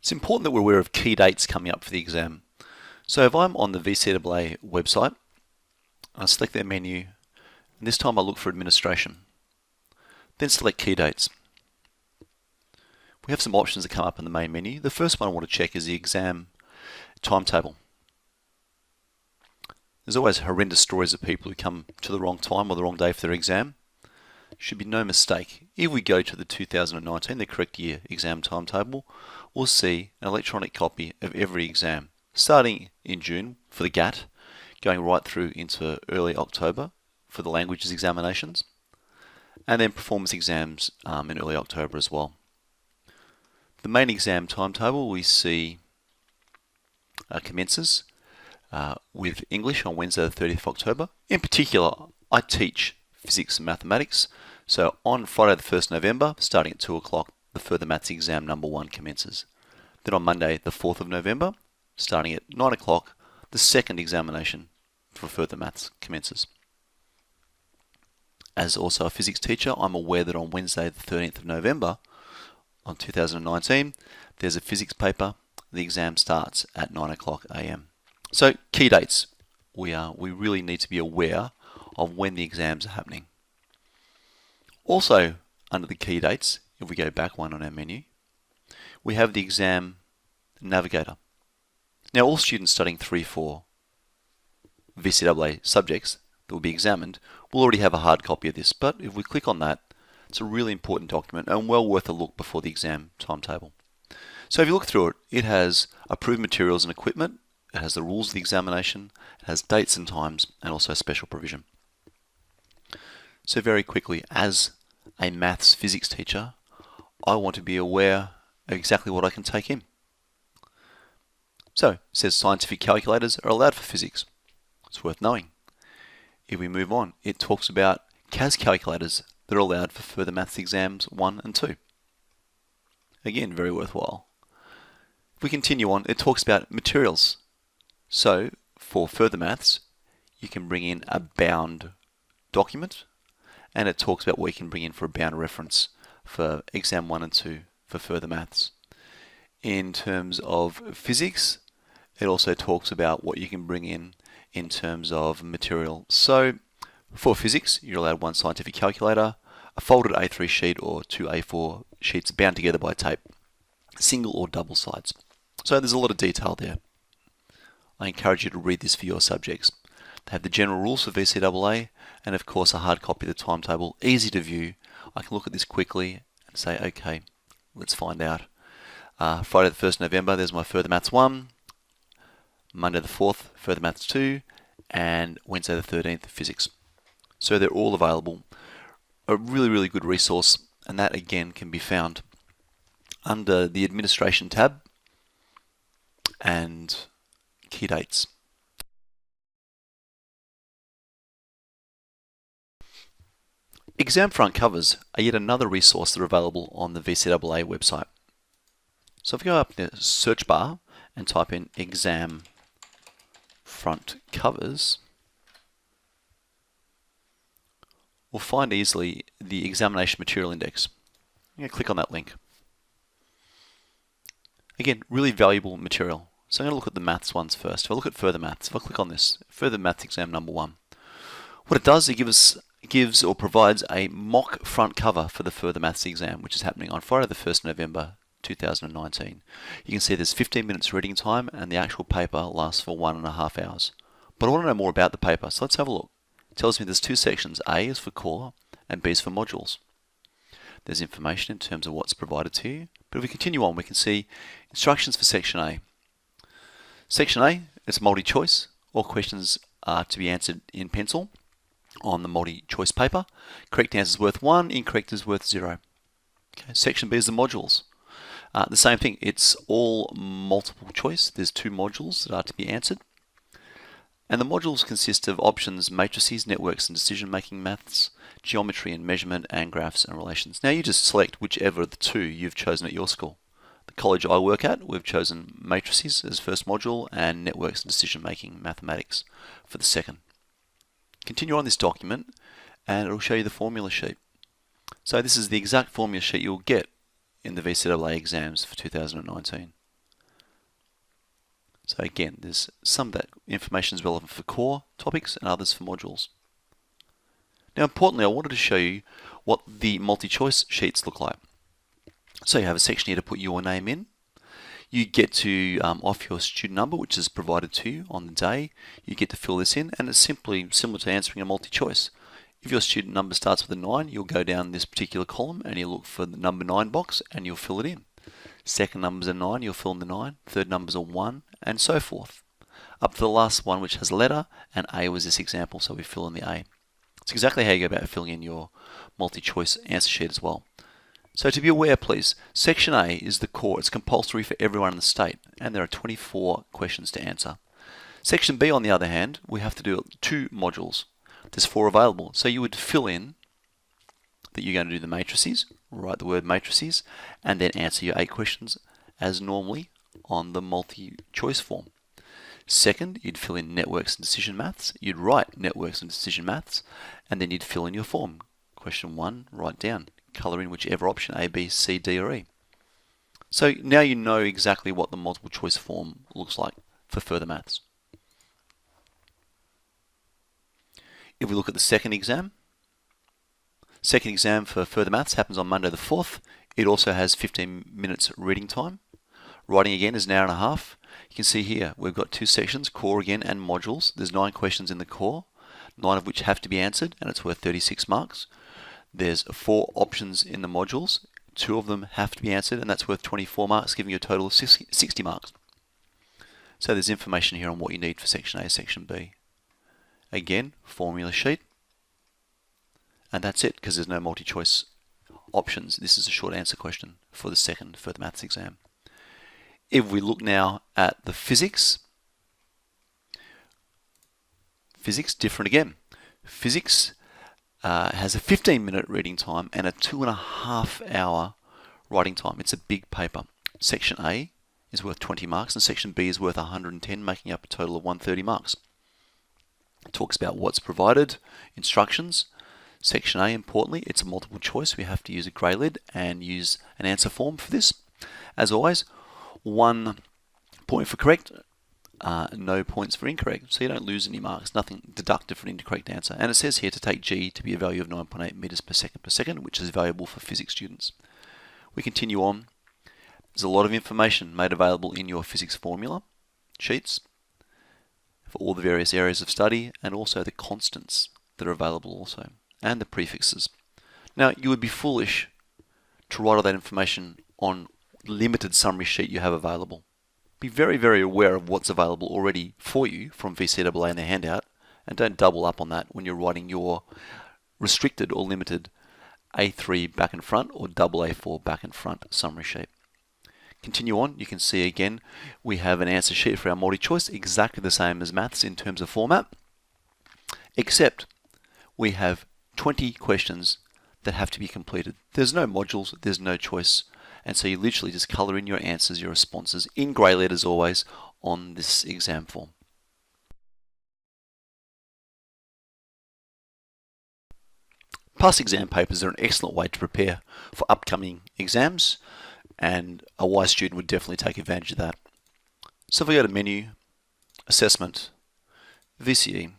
It's important that we're aware of key dates coming up for the exam. So if I'm on the VCAA website, I select their menu, and this time I look for administration. Then select key dates. We have some options that come up in the main menu. The first one I want to check is the exam timetable. There's always horrendous stories of people who come to the wrong time or the wrong day for their exam. Should be no mistake. If we go to the 2019, the correct year exam timetable, we'll see an electronic copy of every exam, starting in June for the GAT, going right through into early October for the languages examinations, and then performance exams in early October as well. The main exam timetable we see commences with English on Wednesday the 30th of October. In particular, I teach physics and mathematics, so on Friday the 1st November, starting at 2 o'clock, the further maths exam number 1 commences. Then on Monday the 4th of November, starting at 9 o'clock, the second examination for further maths commences. As also a physics teacher, I'm aware that on Wednesday the 13th of November, on 2019, there's a physics paper. The exam starts at 9 o'clock AM. So key dates. We really need to be aware of when the exams are happening. Also, under the key dates, if we go back one on our menu, we have the exam navigator. Now, all students studying 3-4 VCAA subjects that will be examined will already have a hard copy of this, but if we click on that, it's a really important document and well worth a look before the exam timetable. So if you look through it, it has approved materials and equipment, it has the rules of the examination, it has dates and times, and also special provision. So very quickly, as a maths physics teacher, I want to be aware of exactly what I can take in. So it says scientific calculators are allowed for physics. It's worth knowing. If we move on, it talks about CAS calculators that are allowed for further maths exams 1 and 2. Again, very worthwhile. If we continue on, it talks about materials. So for further maths, you can bring in a bound document, and it talks about what you can bring in for a bound reference for exam 1 and 2 for further maths. In terms of physics, it also talks about what you can bring in terms of material. So for physics, you're allowed 1 scientific calculator, a folded A3 sheet or 2 A4 sheets bound together by tape, single or double sides. So there's a lot of detail there. I encourage you to read this for your subjects. They have the general rules for VCAA and of course a hard copy of the timetable, easy to view. I can look at this quickly and say, okay, let's find out. Friday the 1st November, there's my further maths 1, Monday the 4th, further maths 2, and Wednesday the 13th, physics. So they're all available. A really, really good resource, and that again can be found under the administration tab and key dates. Exam front covers are yet another resource that are available on the VCAA website. So if you go up in the search bar and type in exam front covers, we'll find easily the examination material index. I'm going to click on that link. Again, really valuable material. So I'm going to look at the maths ones first. If I look at further maths, if I click on this, further maths exam number 1, what it does, it gives or provides a mock front cover for the further maths exam, which is happening on Friday the 1st November 2019. You can see there's 15 minutes reading time and the actual paper lasts for 1.5 hours. But I want to know more about the paper, so let's have a look. It tells me there's 2 sections. A is for core and B is for modules. There's information in terms of what's provided to you. But if we continue on, we can see instructions for section A. Section A, it's multi-choice. All questions are to be answered in pencil on the multi-choice paper. Correct answer is worth 1, incorrect is worth 0. Okay, section B is the modules. The same thing, it's all multiple choice. There's 2 modules that are to be answered. And the modules consist of options, matrices, networks and decision-making maths, geometry and measurement, and graphs and relations. Now you just select whichever of the 2 you've chosen at your school. The college I work at, we've chosen matrices as first module and networks and decision-making mathematics for the second. Continue on this document and it will show you the formula sheet. So this is the exact formula sheet you'll get in the VCAA exams for 2019. So again, there's some of that information is relevant for core topics and others for modules. Now importantly, I wanted to show you what the multi-choice sheets look like. So you have a section here to put your name in. You get to, off your student number, which is provided to you on the day, you get to fill this in, and it's simply similar to answering a multi-choice. If your student number starts with a 9, you'll go down this particular column and you'll look for the number 9 box and you'll fill it in. Second number's a 9, you'll fill in the 9. Third number's a 1, and so forth. Up to the last one, which has a letter, and A was this example, so we fill in the A. It's exactly how you go about filling in your multi-choice answer sheet as well. So to be aware, please, Section A is the core. It's compulsory for everyone in the state, and there are 24 questions to answer. Section B, on the other hand, we have to do 2 modules. There's 4 available. So you would fill in that you're going to do the matrices, write the word matrices, and then answer your 8 questions as normally on the multi-choice form. Second, you'd fill in networks and decision maths. You'd write networks and decision maths, and then you'd fill in your form. Question 1, write down. Colour in whichever option, A, B, C, D, or E. So now you know exactly what the multiple choice form looks like for further maths. If we look at the second exam for further maths happens on Monday the 4th. It also has 15 minutes reading time. Writing again is an hour and a half. You can see here we've got 2 sections, core again and modules. There's 9 questions in the core, 9 of which have to be answered, and it's worth 36 marks. There's 4 options in the modules. 2 of them have to be answered, and that's worth 24 marks, giving you a total of 60 marks. So there's information here on what you need for Section A, Section B. Again, formula sheet. And that's it, because there's no multi-choice options. This is a short answer question for the second further maths exam. If we look now at the physics different again. Physics has a 15-minute reading time and a 2.5 hour writing time. It's a big paper. Section A is worth 20 marks and Section B is worth 110, making up a total of 130 marks. It talks about what's provided, instructions. Section A, importantly, it's a multiple choice. We have to use a grey lid and use an answer form for this. As always, 1 point for correct, no points for incorrect, so you don't lose any marks, nothing deducted for an incorrect answer. And it says here to take G to be a value of 9.8 meters per second, which is valuable for physics students. We continue on. There's a lot of information made available in your physics formula sheets for all the various areas of study, and also the constants that are available also, and the prefixes. Now, you would be foolish to write all that information on the limited summary sheet you have available. Be very, very aware of what's available already for you from VCAA and their handout, and don't double up on that when you're writing your restricted or limited A3 back and front or double A4 back and front summary sheet. Continue on, you can see again we have an answer sheet for our multi-choice, exactly the same as maths in terms of format, except we have 20 questions that have to be completed. There's no modules, there's no choice, and so you literally just colour in your answers, your responses, in grey letters always, on this exam form. Past exam papers are an excellent way to prepare for upcoming exams, and a wise student would definitely take advantage of that. So if we go to menu, assessment, VCE,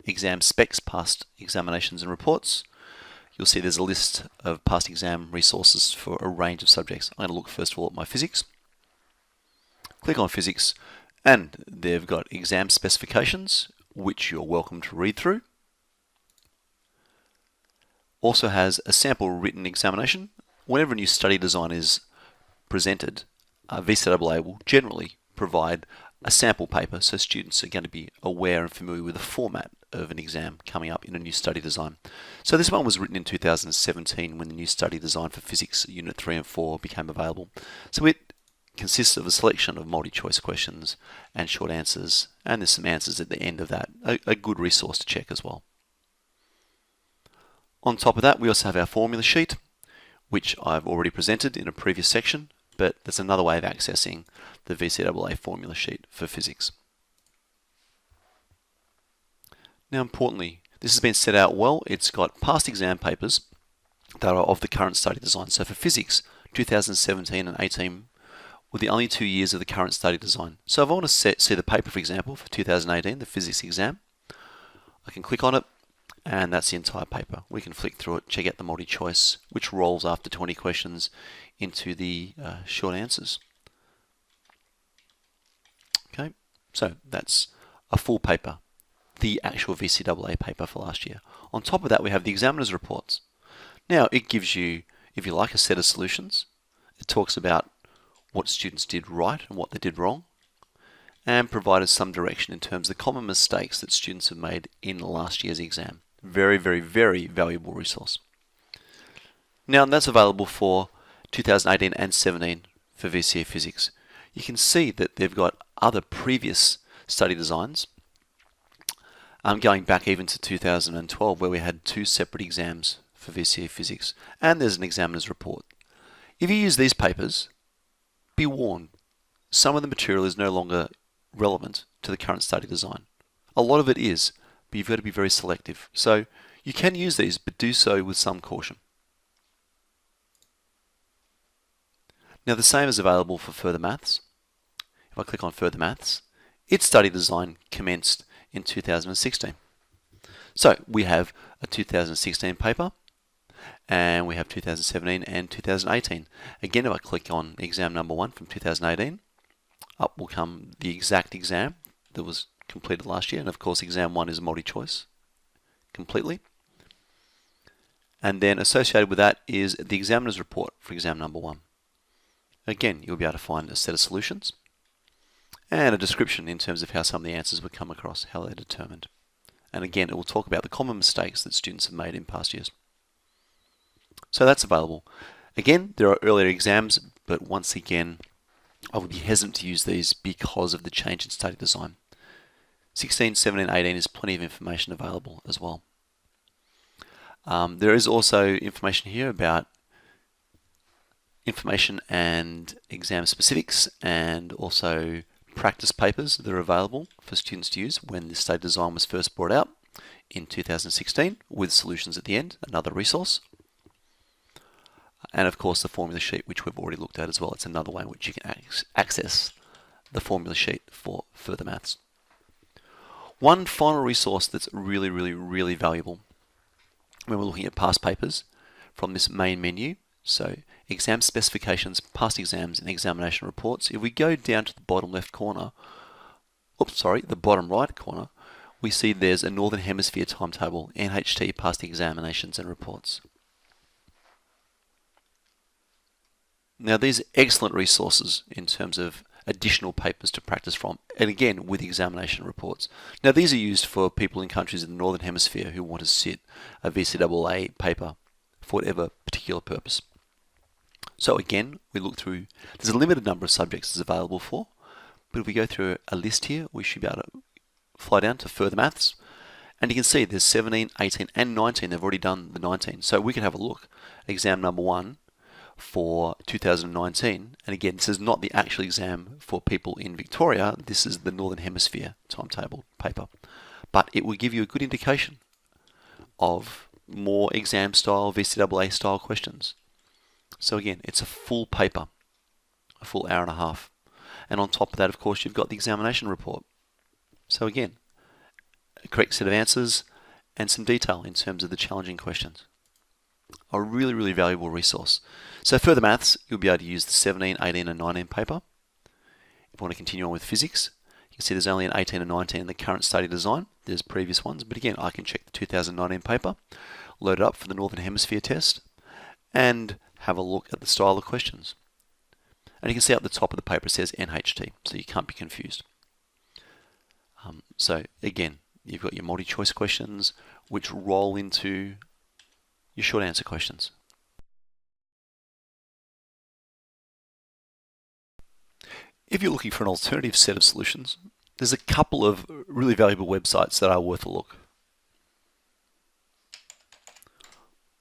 exam specs, past examinations and reports, you'll see there's a list of past exam resources for a range of subjects. I'm going to look first of all at my physics. Click on physics, and they've got exam specifications, which you're welcome to read through. Also has a sample written examination. Whenever a new study design is presented, VCAA will generally provide a sample paper, so students are going to be aware and familiar with the format of an exam coming up in a new study design. So this one was written in 2017 when the new study design for Physics Unit 3 and 4 became available. So it consists of a selection of multi-choice questions and short answers, and there's some answers at the end of that, a good resource to check as well. On top of that, we also have our formula sheet, which I've already presented in a previous section, but there's another way of accessing the VCAA formula sheet for physics. Now importantly, this has been set out well. It's got past exam papers that are of the current study design. So for physics, 2017 and 18 with the only 2 years of the current study design. So if I want to see the paper, for example, for 2018, the physics exam, I can click on it, and that's the entire paper. We can flick through it, check out the multi-choice, which rolls after 20 questions into the short answers. Okay, so that's a full paper, the actual VCAA paper for last year. On top of that, we have the examiner's reports. Now, it gives you, if you like, a set of solutions. It talks about what students did right and what they did wrong, and provided some direction in terms of the common mistakes that students have made in last year's exam. Very, very, very valuable resource. Now, that's available for 2018 and 17 for VCE Physics. You can see that they've got other previous study designs, going back even to 2012, where we had 2 separate exams for VCE Physics, and there's an examiner's report. If you use these papers, be warned, some of the material is no longer relevant to the current study design. A lot of it is, but you've got to be very selective. So you can use these, but do so with some caution. Now, the same is available for further maths. If I click on further maths, its study design commenced in 2016. So we have a 2016 paper, and we have 2017 and 2018. Again, if I click on exam number 1 from 2018, up will come the exact exam that was completed last year, and of course exam 1 is multi-choice completely. And then associated with that is the examiner's report for exam number 1. Again, you'll be able to find a set of solutions and a description in terms of how some of the answers would come across, how they're determined. And again, it will talk about the common mistakes that students have made in past years. So that's available. Again, there are earlier exams, but once again, I would be hesitant to use these because of the change in study design. 16, 17, 18 is plenty of information available as well. There is also information here about information and exam specifics, and also practice papers that are available for students to use when the study design was first brought out in 2016, with solutions at the end, another resource. And of course the formula sheet, which we've already looked at as well. It's another way in which you can access the formula sheet for further maths. One final resource that's really, really, really valuable when we're looking at past papers from this main menu, so exam specifications, past exams, and examination reports. If we go down to the bottom left corner, the bottom right corner, we see there's a Northern Hemisphere timetable, NHT past examinations and reports. Now, these are excellent resources in terms of additional papers to practice from, and again with examination reports. Now, these are used for people in countries in the Northern Hemisphere who want to sit a VCAA paper for whatever particular purpose. So again, we look through, there's a limited number of subjects it's available for, but if we go through a list here, we should be able to fly down to further maths, and you can see there's 17, 18 and 19. They've already done the 19. So we can have a look at exam number 1 for 2019, and again, this is not the actual exam for people in Victoria, this is the Northern Hemisphere timetable paper, but it will give you a good indication of more exam style, VCAA style questions. So again, it's a full paper, a full hour and a half, and on top of that, of course, you've got the examination report. So again, a correct set of answers and some detail in terms of the challenging questions. A really, really valuable resource. So further maths, you'll be able to use the 17, 18 and 19 paper. If you want to continue on with physics, you can see there's only an 18 and 19 in the current study design. There's previous ones, but again, I can check the 2019 paper, load it up for the Northern Hemisphere test, and have a look at the style of questions. And you can see at the top of the paper it says NHT, so you can't be confused. So again, you've got your multi-choice questions, which roll into your short answer questions. If you're looking for an alternative set of solutions, there's a couple of really valuable websites that are worth a look.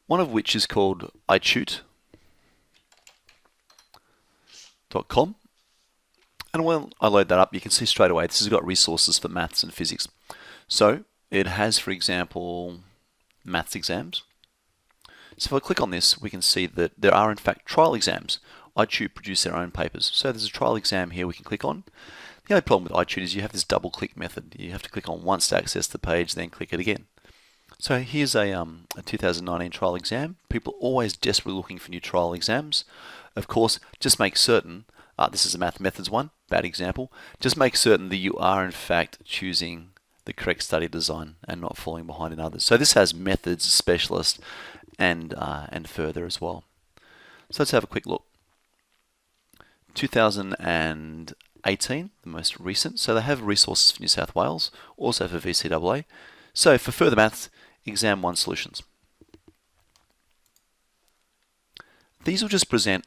One of which is called iTutor.com. And when I load that up, you can see straight away this has got resources for maths and physics. So it has, for example, maths exams. So if I click on this, we can see that there are in fact trial exams iTude produce their own papers. So there's a trial exam here we can click on. The only problem with iTude is you have this double click method. You have to click on once to access the page, then click it again. So here's a 2019 trial exam. People are always desperately looking for new trial exams. Of course, just make certain, this is a math methods one, bad example, just make certain that you are in fact choosing the correct study design and not falling behind in others. So this has methods, specialist, and further as well. So let's have a quick look. 2018, the most recent. So they have resources for New South Wales, also for VCAA. So for further maths, exam 1 solutions. These will just present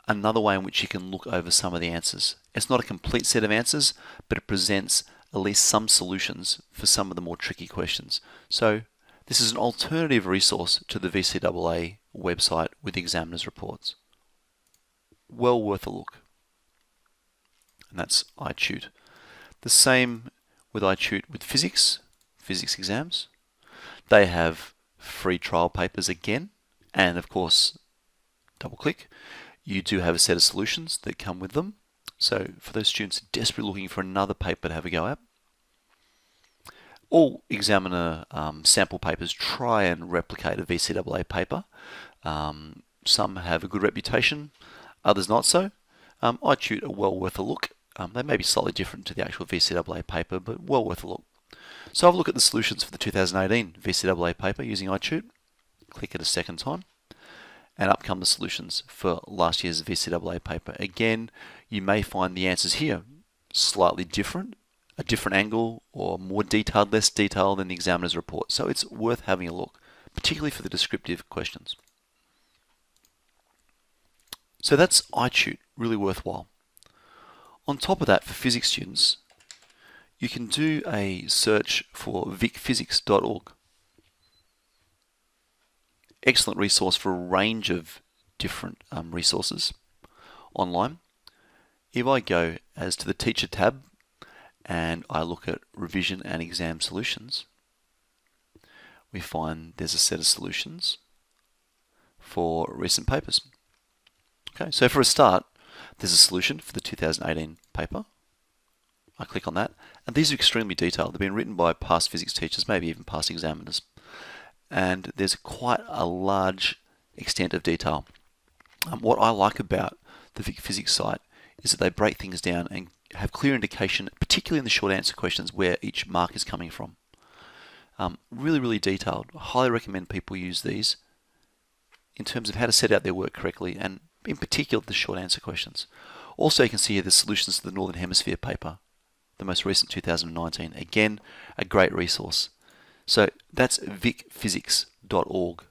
another way in which you can look over some of the answers. It's not a complete set of answers, but it presents at least some solutions for some of the more tricky questions. So this is an alternative resource to the VCAA website with examiners' reports. Well worth a look. And that's iTude. The same with iTude with physics exams. They have free trial papers again, and of course, double click. You do have a set of solutions that come with them. So for those students desperately looking for another paper to have a go at, all examiner sample papers try and replicate a VCAA paper. Some have a good reputation, others not so. iTude are well worth a look. They may be slightly different to the actual VCAA paper, but well worth a look. So have a look at the solutions for the 2018 VCAA paper using iTude. Click it a second time, and up come the solutions for last year's VCAA paper. Again, you may find the answers here slightly different, a different angle, or more detailed, less detailed than the examiner's report. So it's worth having a look, particularly for the descriptive questions. So that's iTude, really worthwhile. On top of that, for physics students, you can do a search for vicphysics.org. Excellent resource for a range of different resources online. If I go as to the teacher tab and I look at revision and exam solutions, we find there's a set of solutions for recent papers. Okay, so for a start, there's a solution for the 2018 paper. I click on that, and these are extremely detailed. They've been written by past physics teachers, maybe even past examiners. And there's quite a large extent of detail. What I like about the Vic Physics site is that they break things down and have clear indication, particularly in the short answer questions, where each mark is coming from. Really, really detailed. I highly recommend people use these in terms of how to set out their work correctly, and in particular the short answer questions. Also, you can see here the solutions to the Northern Hemisphere paper, the most recent 2019. Again, a great resource. So that's vicphysics.org.